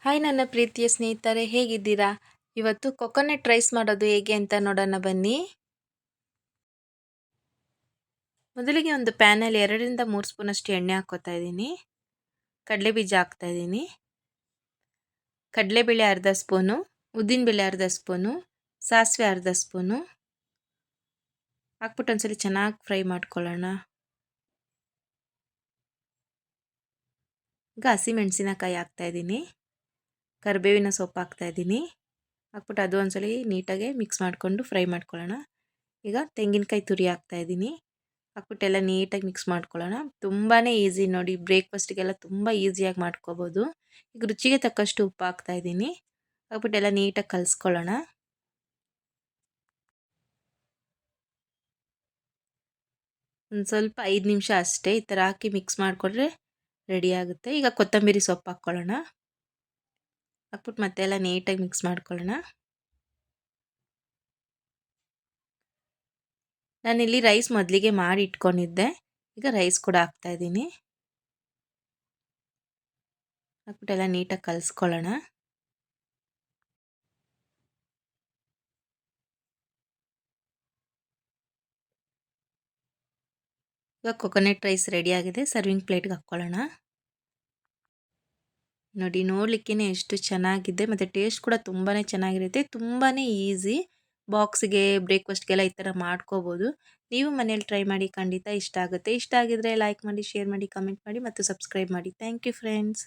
Hi ನನ್ನ ಪ್ರೀತಿಯ ಸ್ನೇಹಿತರೆ, ಹೇಗಿದ್ದೀರಾ? ಇವತ್ತು ಕೊಕೊನಟ್ ರೈಸ್ ಮಾಡೋದು ಹೇಗೆ ಅಂತ ನೋಡೋಣ ಬನ್ನಿ. ಮೊದಲಿಗೆ ಒಂದು ಪ್ಯಾನಲ್ಲಿ 2ರಿಂದ 3 ಸ್ಪೂನಷ್ಟು ಎಣ್ಣೆ ಹಾಕ್ಕೋತಾ ಇದ್ದೀನಿ. ಕಡಲೆಬೀಜ ಹಾಕ್ತಾ ಇದ್ದೀನಿ. ಕಡಲೆಬೇಳೆ ಅರ್ಧ ಸ್ಪೂನು, ಉದ್ದಿನಬೇಳೆ ಅರ್ಧ ಸ್ಪೂನು, ಸಾಸಿವೆ ಅರ್ಧ ಸ್ಪೂನು ಹಾಕ್ಬಿಟ್ಟು ಒಂದ್ಸಲಿ ಚೆನ್ನಾಗಿ ಫ್ರೈ ಮಾಡ್ಕೊಳ್ಳೋಣ. ಈಗ ಹಸಿಮೆಣಸಿನಕಾಯಿ ಹಾಕ್ತಾ ಇದ್ದೀನಿ. ಕರಿಬೇವಿನ ಸೊಪ್ಪು ಹಾಕ್ತಾ ಇದ್ದೀನಿ. ಹಾಕ್ಬಿಟ್ಟು ಅದು ಒಂದ್ಸಲಿ ನೀಟಾಗಿ ಮಿಕ್ಸ್ ಮಾಡಿಕೊಂಡು ಫ್ರೈ ಮಾಡ್ಕೊಳ್ಳೋಣ. ಈಗ ತೆಂಗಿನಕಾಯಿ ತುರಿ ಹಾಕ್ತಾ ಇದ್ದೀನಿ. ಹಾಕ್ಬಿಟ್ಟು ಎಲ್ಲ ನೀಟಾಗಿ ಮಿಕ್ಸ್ ಮಾಡ್ಕೊಳ್ಳೋಣ. ತುಂಬಾ ಈಸಿ ನೋಡಿ, ಬ್ರೇಕ್ಫಾಸ್ಟಿಗೆಲ್ಲ ತುಂಬ ಈಸಿಯಾಗಿ ಮಾಡ್ಕೋಬೋದು. ಈಗ ರುಚಿಗೆ ತಕ್ಕಷ್ಟು ಉಪ್ಪು ಹಾಕ್ತಾ ಇದ್ದೀನಿ. ಹಾಕ್ಬಿಟ್ಟು ಎಲ್ಲ ನೀಟಾಗಿ ಕಲಿಸ್ಕೊಳ್ಳೋಣ. ಒಂದು ಸ್ವಲ್ಪ 5 ನಿಮಿಷ ಅಷ್ಟೇ ಈ ಥರ ಹಾಕಿ ಮಿಕ್ಸ್ ಮಾಡಿಕೊಂಡ್ರೆ ರೆಡಿ ಆಗುತ್ತೆ. ಈಗ ಕೊತ್ತಂಬರಿ ಸೊಪ್ಪು ಹಾಕ್ಕೊಳ್ಳೋಣ. ಹಾಕ್ಬಿಟ್ಟು ಮತ್ತೆ ಎಲ್ಲ ನೀಟಾಗಿ ಮಿಕ್ಸ್ ಮಾಡ್ಕೊಳ್ಳೋಣ. ನಾನಿಲ್ಲಿ ರೈಸ್ ಮೊದಲಿಗೆ ಮಾಡಿ ಇಟ್ಕೊಂಡಿದ್ದೆ. ಈಗ ರೈಸ್ ಕೂಡ ಹಾಕ್ತಾ ಇದ್ದೀನಿ. ಹಾಕ್ಬಿಟ್ಟು ಎಲ್ಲ ನೀಟಾಗಿ ಕಲಿಸ್ಕೊಳ್ಳೋಣ. ಈಗ ಕೊಕೊನಟ್ ರೈಸ್ ರೆಡಿ ಆಗಿದೆ. ಸರ್ವಿಂಗ್ ಪ್ಲೇಟ್ಗೆ ಹಾಕ್ಕೊಳ್ಳೋಣ. ನೋಡಿ, ನೋಡಲಿಕ್ಕೇ ಎಷ್ಟು ಚೆನ್ನಾಗಿದೆ ಮತ್ತು ಟೇಸ್ಟ್ ಕೂಡ ತುಂಬಾ ಚೆನ್ನಾಗಿರುತ್ತೆ. ತುಂಬಾ ಈಸಿ. ಬಾಕ್ಸಿಗೆ ಬ್ರೇಕ್ಫಾಸ್ಟ್ಗೆಲ್ಲ ಈ ಥರ ಮಾಡ್ಕೋಬೋದು. ನೀವು ಮನೇಲಿ ಟ್ರೈ ಮಾಡಿ, ಖಂಡಿತ ಇಷ್ಟ ಆಗುತ್ತೆ. ಇಷ್ಟ ಆಗಿದ್ರೆ ಲೈಕ್ ಮಾಡಿ, ಶೇರ್ ಮಾಡಿ, ಕಮೆಂಟ್ ಮಾಡಿ ಮತ್ತು ಸಬ್ಸ್ಕ್ರೈಬ್ ಮಾಡಿ. Thank you friends.